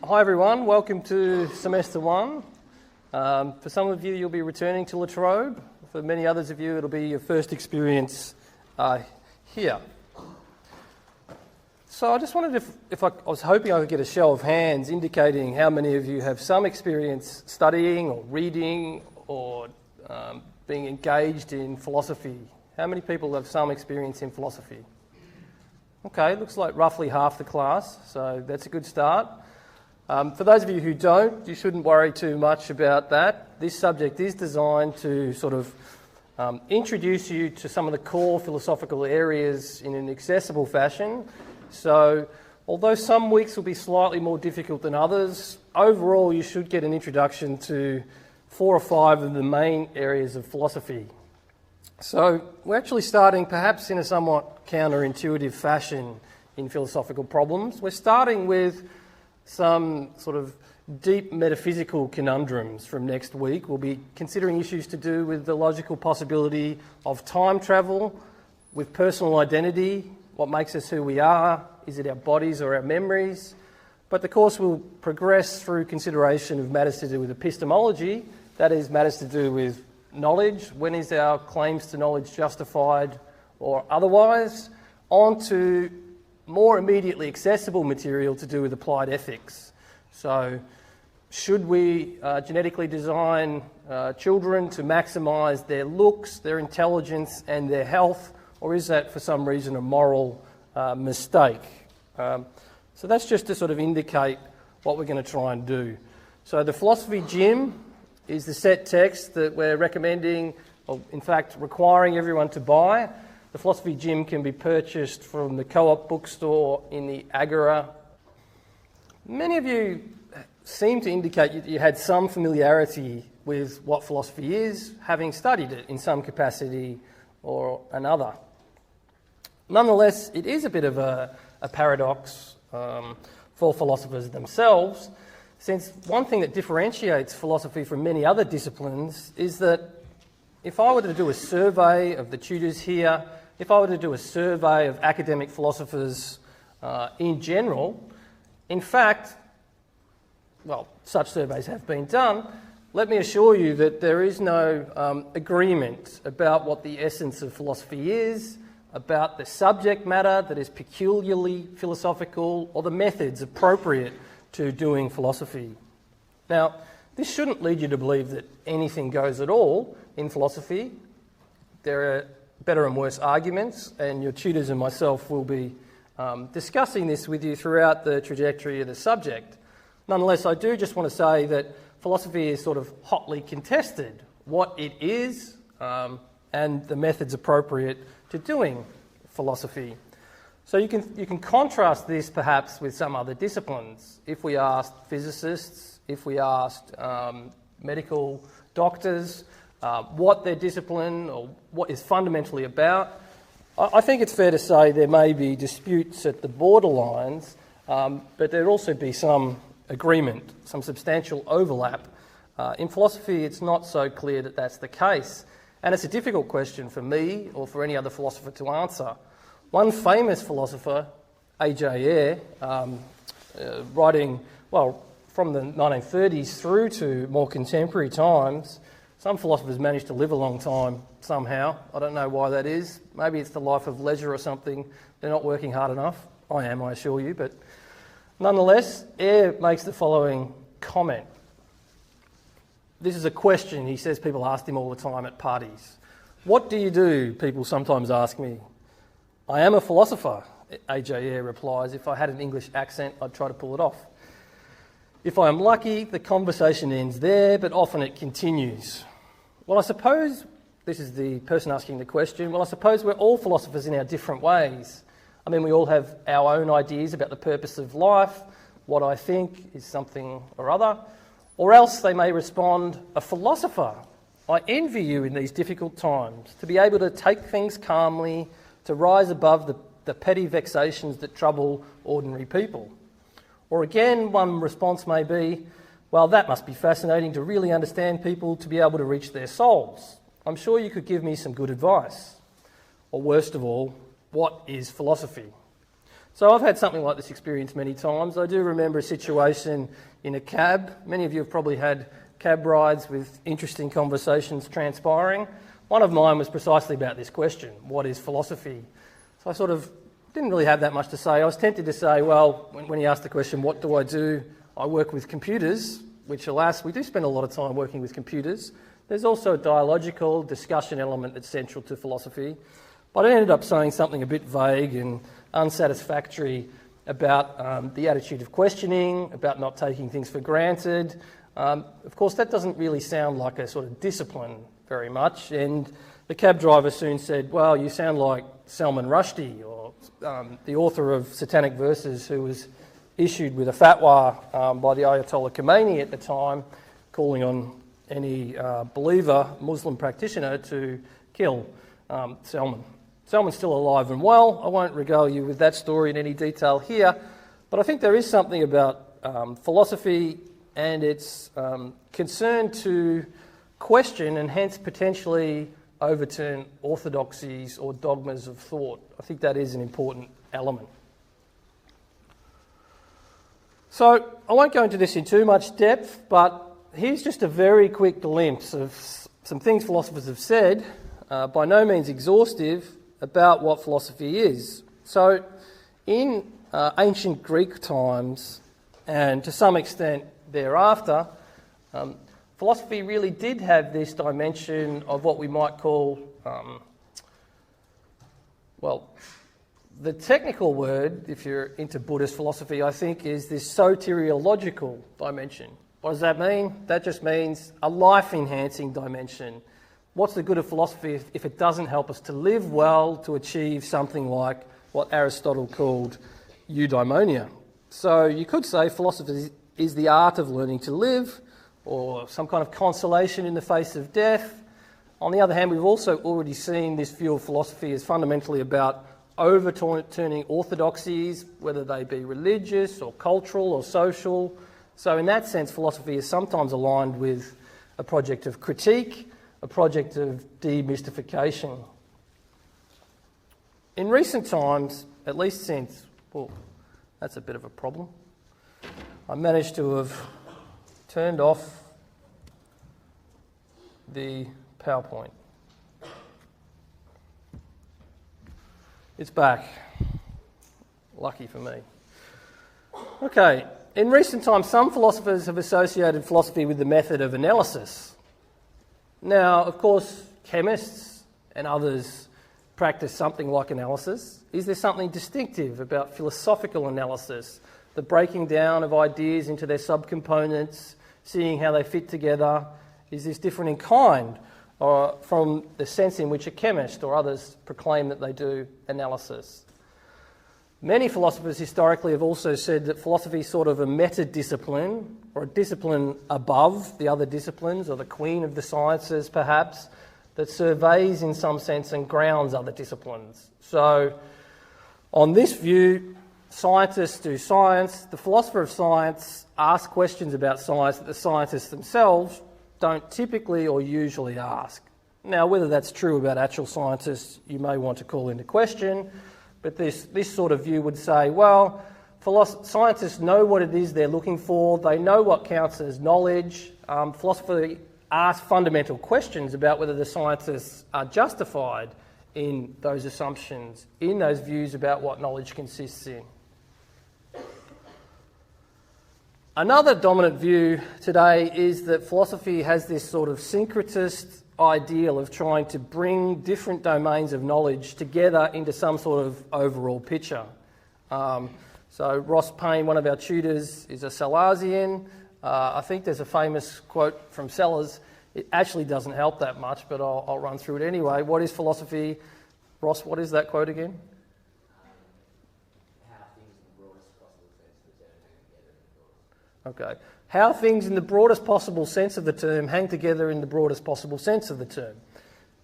Hi everyone, welcome to semester one. For some of you, you'll be returning to Trobe. For many others of you, it'll be your first experience here. So I just wondered if I was hoping I could get a show of hands indicating how many of you have some experience studying or reading or being engaged in philosophy. How many people have some experience in philosophy? Okay, looks like roughly half the class, so that's a good start. For those of you who don't, you shouldn't worry too much about that. This subject is designed to sort of introduce you to some of the core philosophical areas in an accessible fashion. So, although some weeks will be slightly more difficult than others, overall you should get an introduction to 4 or 5 of the main areas of philosophy. So, we're actually starting perhaps in a somewhat counterintuitive fashion in philosophical problems. We're starting with some sort of deep metaphysical conundrums from next week. We'll be considering issues to do with the logical possibility of time travel, with personal identity, what makes us who we are, is it our bodies or our memories? But the course will progress through consideration of matters to do with epistemology, that is, matters to do with knowledge, when is our claims to knowledge justified or otherwise, on to more immediately accessible material to do with applied ethics. So, should we genetically design children to maximise their looks, their intelligence and their health, or is that for some reason a moral mistake? So that's just to sort of indicate what we're going to try and do. So the philosophy gym is the set text that we're recommending, or in fact requiring everyone to buy. The philosophy gym can be purchased from the Co-op bookstore in the Agora. Many of you seem to indicate you had some familiarity with what philosophy is, having studied it in some capacity or another. Nonetheless, it is a bit of a paradox for philosophers themselves, since one thing that differentiates philosophy from many other disciplines is that if I were to do a survey of the tutors here, if I were to do a survey of academic philosophers in general, in fact, well, such surveys have been done, let me assure you that there is no agreement about what the essence of philosophy is, about the subject matter that is peculiarly philosophical, or the methods appropriate to doing philosophy. Now, this shouldn't lead you to believe that anything goes at all in philosophy. There are better and worse arguments, and your tutors and myself will be discussing this with you throughout the trajectory of the subject. Nonetheless, I do just want to say that philosophy is sort of hotly contested, what it is and the methods appropriate to doing philosophy. So you can contrast this perhaps with some other disciplines. If we asked physicists, if we asked medical doctors what their discipline or what is fundamentally about, I think it's fair to say there may be disputes at the borderlines, but there'd also be some agreement, some substantial overlap. In philosophy, it's not so clear that that's the case. And it's a difficult question for me or for any other philosopher to answer. One famous philosopher, A.J. Ayer, writing, well, from the 1930s through to more contemporary times, some philosophers managed to live a long time somehow. I don't know why that is. Maybe it's the life of leisure or something. They're not working hard enough. I am, I assure you. But nonetheless, Ayer makes the following comment. This is a question he says people ask him all the time at parties. What do you do? People sometimes ask me. I am a philosopher, A.J. Ayer replies. If I had an English accent, I'd try to pull it off. If I am lucky, the conversation ends there, but often it continues. Well, I suppose, this is the person asking the question, well, I suppose we're all philosophers in our different ways. I mean, we all have our own ideas about the purpose of life, what I think is something or other. Or else they may respond, a philosopher, I envy you in these difficult times, to be able to take things calmly, to rise above the petty vexations that trouble ordinary people. Or again, one response may be, well, that must be fascinating to really understand people to be able to reach their souls. I'm sure you could give me some good advice. Or worst of all, what is philosophy? So I've had something like this experience many times. I do remember a situation in a cab. Many of you have probably had cab rides with interesting conversations transpiring. One of mine was precisely about this question: what is philosophy? So I sort of didn't really have that much to say. I was tempted to say, well, when he asked the question, what do? I work with computers, which, alas, we do spend a lot of time working with computers. There's also a dialogical discussion element that's central to philosophy. But I ended up saying something a bit vague and unsatisfactory about the attitude of questioning, about not taking things for granted. Of course, that doesn't really sound like a sort of discipline very much. And the cab driver soon said, well, you sound like Salman Rushdie, or the author of Satanic Verses, who was issued with a fatwa by the Ayatollah Khomeini at the time, calling on any believer, Muslim practitioner, to kill Salman. Salman's still alive and well. I won't regale you with that story in any detail here, but I think there is something about philosophy and its concern to question and hence potentially overturn orthodoxies or dogmas of thought. I think that is an important element. So I won't go into this in too much depth, but here's just a very quick glimpse of some things philosophers have said, by no means exhaustive, about what philosophy is. So in ancient Greek times, and to some extent thereafter, philosophy really did have this dimension of what we might call, the technical word, if you're into Buddhist philosophy, I think, is this soteriological dimension. What does that mean? That just means a life-enhancing dimension. What's the good of philosophy if it doesn't help us to live well, to achieve something like what Aristotle called eudaimonia? So you could say philosophy is the art of learning to live, or some kind of consolation in the face of death. On the other hand, we've also already seen this view of philosophy as fundamentally about overturning orthodoxies, whether they be religious or cultural or social. So in that sense, philosophy is sometimes aligned with a project of critique, a project of demystification. In recent times, at least since, well, that's a bit of a problem. I managed to have turned off the PowerPoint. It's back. Lucky for me. Okay, in recent times, some philosophers have associated philosophy with the method of analysis. Now, of course, chemists and others practice something like analysis. Is there something distinctive about philosophical analysis, the breaking down of ideas into their subcomponents, seeing how they fit together? Is this different in kind or from the sense in which a chemist or others proclaim that they do analysis? Many philosophers historically have also said that philosophy is sort of a meta-discipline, or a discipline above the other disciplines, or the queen of the sciences perhaps, that surveys in some sense and grounds other disciplines. So on this view, scientists do science, the philosopher of science asks questions about science that the scientists themselves don't typically or usually ask. Now, whether that's true about actual scientists, you may want to call into question, but this sort of view would say, well, scientists know what it is they're looking for, they know what counts as knowledge. Philosophy asks fundamental questions about whether the scientists are justified in those assumptions, in those views about what knowledge consists in. Another dominant view today is that philosophy has this sort of syncretist ideal of trying to bring different domains of knowledge together into some sort of overall picture. So Ross Payne, one of our tutors, is a Salesian. I think there's a famous quote from Sellers. It actually doesn't help that much, but I'll run through it anyway. What is philosophy? Ross, what is that quote again? Okay. How things in the broadest possible sense of the term hang together in the broadest possible sense of the term.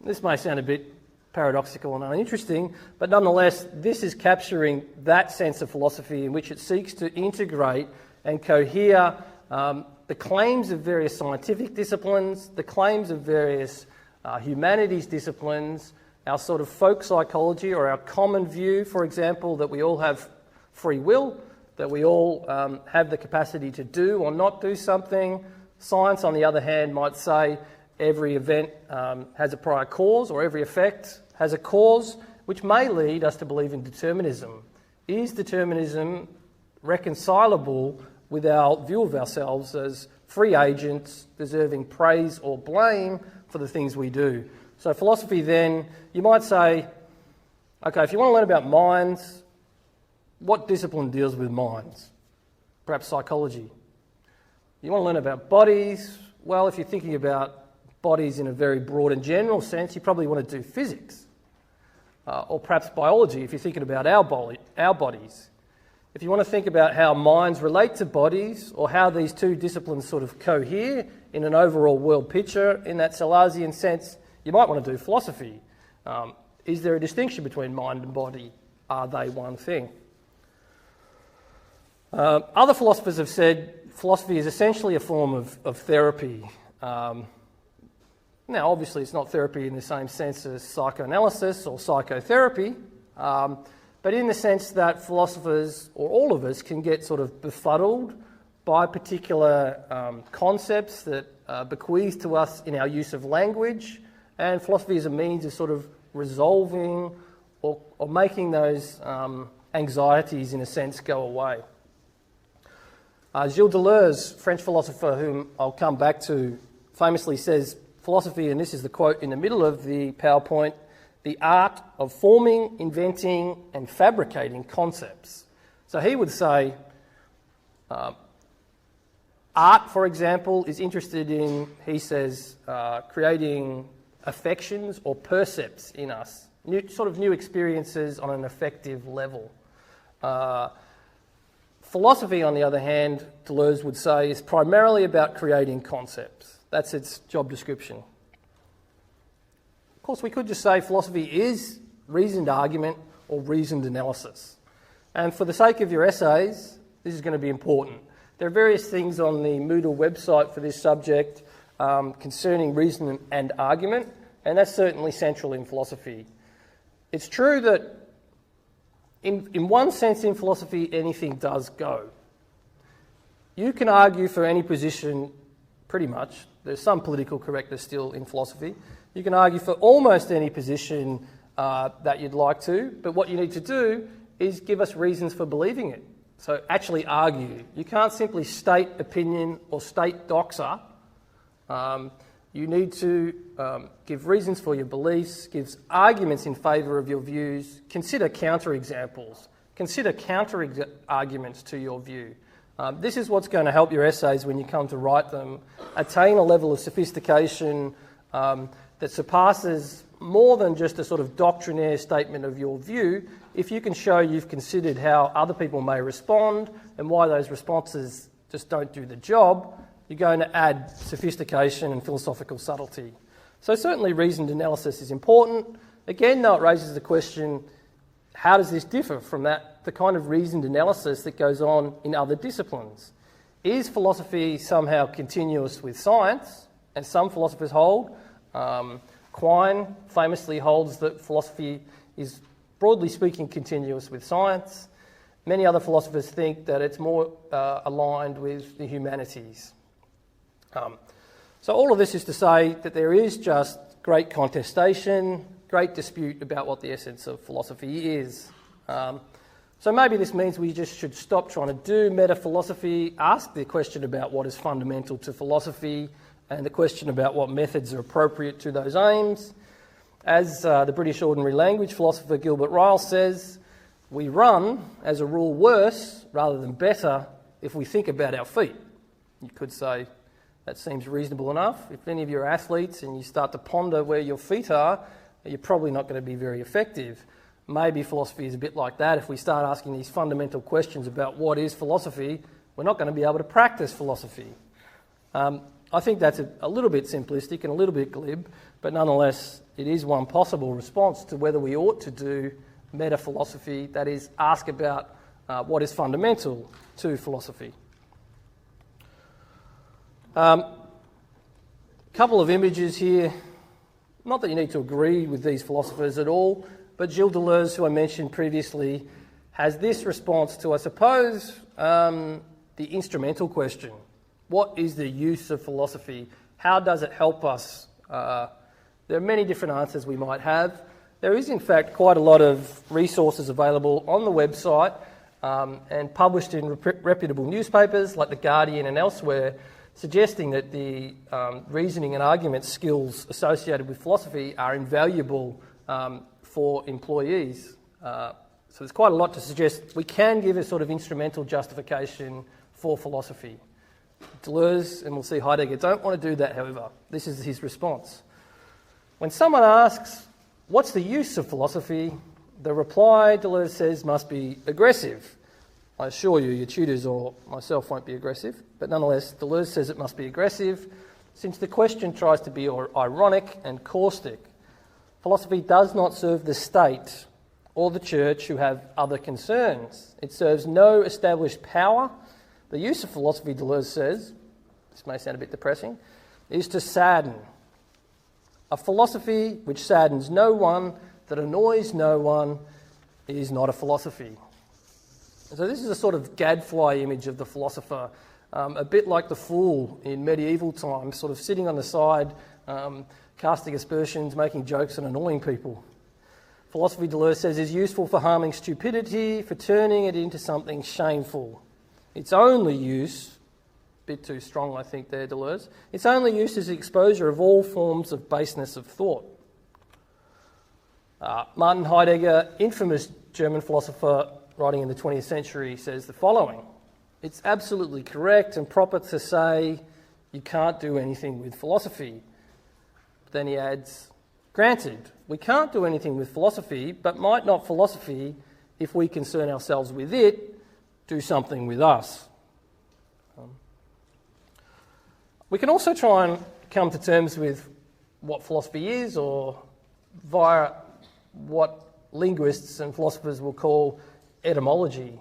This may sound a bit paradoxical and uninteresting, but nonetheless, this is capturing that sense of philosophy in which it seeks to integrate and cohere the claims of various scientific disciplines, the claims of various humanities disciplines, our sort of folk psychology or our common view, for example, that we all have free will, that we all have the capacity to do or not do something. Science, on the other hand, might say every event has a prior cause, or every effect has a cause, which may lead us to believe in determinism. Is determinism reconcilable with our view of ourselves as free agents deserving praise or blame for the things we do? So philosophy then, you might say, okay, if you want to learn about minds, what discipline deals with minds? Perhaps psychology. You want to learn about bodies? Well, if you're thinking about bodies in a very broad and general sense, you probably want to do physics. Or perhaps biology, if you're thinking about our bodies. If you want to think about how minds relate to bodies, or how these two disciplines sort of cohere in an overall world picture in that Salesian sense, you might want to do philosophy. Is there a distinction between mind and body? Are they one thing? Other philosophers have said philosophy is essentially a form of therapy. Now, obviously, it's not therapy in the same sense as psychoanalysis or psychotherapy, but in the sense that philosophers, or all of us, can get sort of befuddled by particular concepts that are bequeathed to us in our use of language, and philosophy is a means of sort of resolving or making those anxieties, in a sense, go away. Gilles Deleuze, French philosopher whom I'll come back to, famously says, philosophy, and this is the quote in the middle of the PowerPoint, the art of forming, inventing and fabricating concepts. So he would say art, for example, is interested in, he says, creating affections or percepts in us, new experiences on an affective level. Philosophy, on the other hand, Deleuze would say, is primarily about creating concepts. That's its job description. Of course, we could just say philosophy is reasoned argument or reasoned analysis. And for the sake of your essays, this is going to be important. There are various things on the Moodle website for this subject concerning reason and argument, and that's certainly central in philosophy. It's true that in one sense in philosophy, anything does go. You can argue for any position, pretty much. There's some political correctness still in philosophy. You can argue for almost any position that you'd like to, but what you need to do is give us reasons for believing it. So actually argue. You can't simply state opinion or state doxa. You need to give reasons for your beliefs, give arguments in favour of your views, consider counterexamples, consider counter-arguments to your view. This is what's going to help your essays when you come to write them attain a level of sophistication that surpasses more than just a sort of doctrinaire statement of your view. If you can show you've considered how other people may respond and why those responses just don't do the job, you're going to add sophistication and philosophical subtlety. So certainly reasoned analysis is important. Again, though, it raises the question, how does this differ from the kind of reasoned analysis that goes on in other disciplines? Is philosophy somehow continuous with science? And some philosophers hold. Quine famously holds that philosophy is, broadly speaking, continuous with science. Many other philosophers think that it's more aligned with the humanities. So all of this is to say that there is just great contestation, great dispute about what the essence of philosophy is. So maybe this means we just should stop trying to do meta-philosophy, ask the question about what is fundamental to philosophy, and the question about what methods are appropriate to those aims. As the British ordinary language philosopher Gilbert Ryle says, we run, as a rule, worse rather than better if we think about our feet. You could say that seems reasonable enough. If any of you are athletes and you start to ponder where your feet are, you're probably not going to be very effective. Maybe philosophy is a bit like that. If we start asking these fundamental questions about what is philosophy, we're not going to be able to practice philosophy. I think that's a little bit simplistic and a little bit glib, but nonetheless, it is one possible response to whether we ought to do meta-philosophy, that is, ask about what is fundamental to philosophy. Couple of images here. Not that you need to agree with these philosophers at all, but Gilles Deleuze, who I mentioned previously, has this response to, I suppose, the instrumental question. What is the use of philosophy? How does it help us? There are many different answers we might have. There is, in fact, quite a lot of resources available on the website and published in reputable newspapers like The Guardian and elsewhere, suggesting that the reasoning and argument skills associated with philosophy are invaluable for employees. So there's quite a lot to suggest we can give a sort of instrumental justification for philosophy. Deleuze, and we'll see Heidegger, don't want to do that, however. This is his response. When someone asks, what's the use of philosophy? The reply, Deleuze says, must be aggressive. I assure you, your tutors or myself won't be aggressive, but nonetheless, Deleuze says it must be aggressive, since the question tries to be ironic and caustic. Philosophy does not serve the state or the church who have other concerns. It serves no established power. The use of philosophy, Deleuze says, this may sound a bit depressing, is to sadden. A philosophy which saddens no one, that annoys no one, is not a philosophy. So this is a sort of gadfly image of the philosopher, a bit like the fool in medieval times, sort of sitting on the side, casting aspersions, making jokes and annoying people. Philosophy, Deleuze says, is useful for harming stupidity, for turning it into something shameful. Its only use, a bit too strong I think there, Deleuze, its only use is the exposure of all forms of baseness of thought. Martin Heidegger, infamous German philosopher writing in the 20th century, says the following: it's absolutely correct and proper to say you can't do anything with philosophy. But then he adds, granted, we can't do anything with philosophy, but might not philosophy, if we concern ourselves with it, do something with us? We can also try and come to terms with what philosophy is, or via what linguists and philosophers will call etymology.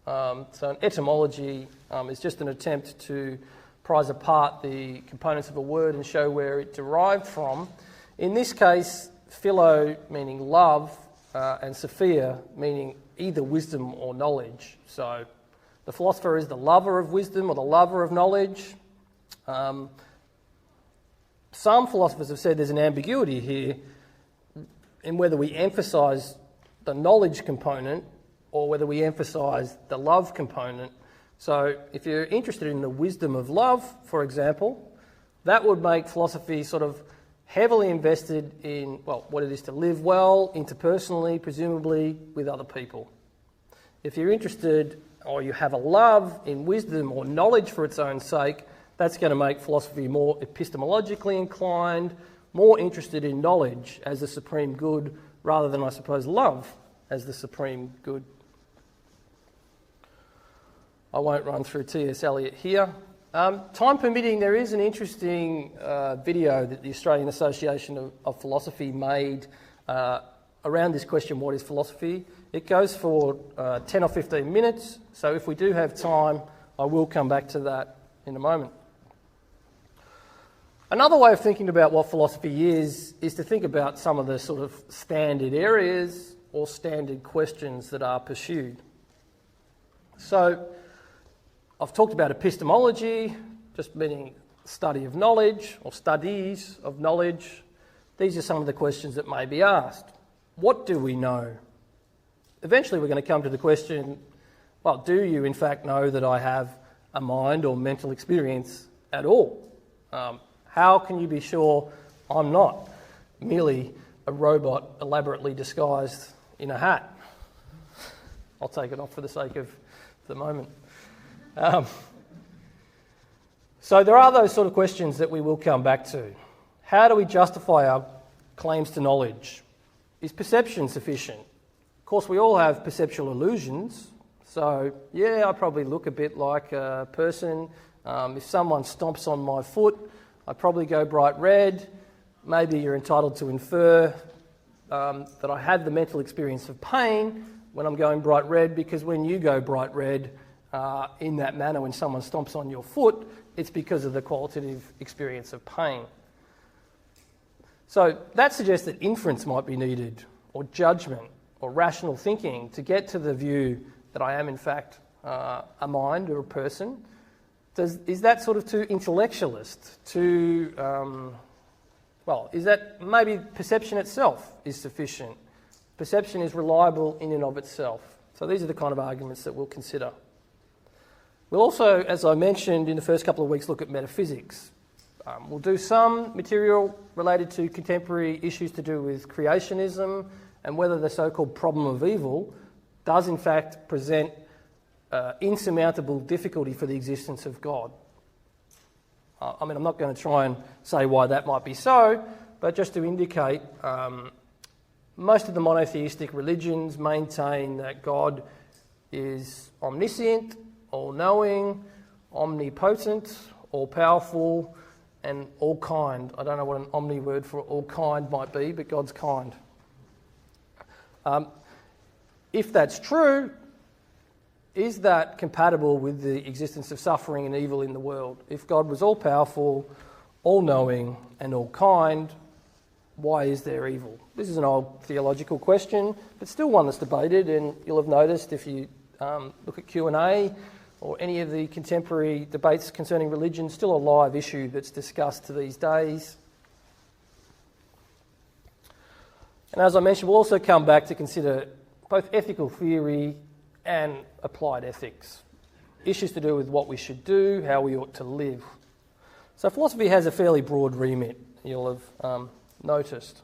So an etymology is just an attempt to prize apart the components of a word and show where it derived from. In this case, philo meaning love, and Sophia meaning either wisdom or knowledge. So the philosopher is the lover of wisdom or the lover of knowledge. Some philosophers have said there's an ambiguity here in whether we emphasise the knowledge component or whether we emphasise the love component. So if you're interested in the wisdom of love, for example, that would make philosophy sort of heavily invested in, well, what it is to live well, interpersonally, presumably, with other people. If you're interested or you have a love in wisdom or knowledge for its own sake, that's going to make philosophy more epistemologically inclined, more interested in knowledge as the supreme good, rather than, I suppose, love as the supreme good. I won't run through T.S. Eliot here. Time permitting, there is an interesting video that the Australian Association of Philosophy made around this question, what is philosophy? It goes for 10 or 15 minutes, so if we do have time, I will come back to that in a moment. Another way of thinking about what philosophy is to think about some of the sort of standard areas or standard questions that are pursued. So, I've talked about epistemology, just meaning study of knowledge or studies of knowledge. These are some of the questions that may be asked. What do we know? Eventually we're going to come to the question, well, do you in fact know that I have a mind or mental experience at all? How can you be sure I'm not merely a robot elaborately disguised in a hat? I'll take it off for the sake of the moment. So there are those sort of questions that we will come back to. How do we justify our claims to knowledge? Is perception sufficient? Of course, we all have perceptual illusions. So, yeah, I probably look a bit like a person. If someone stomps on my foot, I probably go bright red. Maybe you're entitled to infer that I had the mental experience of pain when I'm going bright red, because when you go bright red in that manner, when someone stomps on your foot, it's because of the qualitative experience of pain. So that suggests that inference might be needed, or judgment, or rational thinking to get to the view that I am in fact a mind or a person? Is that sort of too intellectualist? Is that maybe perception itself is sufficient? Perception is reliable in and of itself. So these are the kind of arguments that we'll consider. We'll also, as I mentioned in the first couple of weeks, look at metaphysics. We'll do some material related to contemporary issues to do with creationism and whether the so-called problem of evil does in fact present insurmountable difficulty for the existence of God. I'm not going to try and say why that might be so, but just to indicate, most of the monotheistic religions maintain that God is omniscient, all-knowing, omnipotent, all-powerful, and all-kind. I don't know what an omni word for all-kind might be, but God's kind. If that's true, is that compatible with the existence of suffering and evil in the world? If God was all-powerful, all-knowing, and all-kind, why is there evil? This is an old theological question, but still one that's debated, and you'll have noticed if you look at Q&A or any of the contemporary debates concerning religion, still a live issue that's discussed to these days. And as I mentioned, we'll also come back to consider both ethical theory and applied ethics, issues to do with what we should do, how we ought to live. So philosophy has a fairly broad remit, you'll have noticed.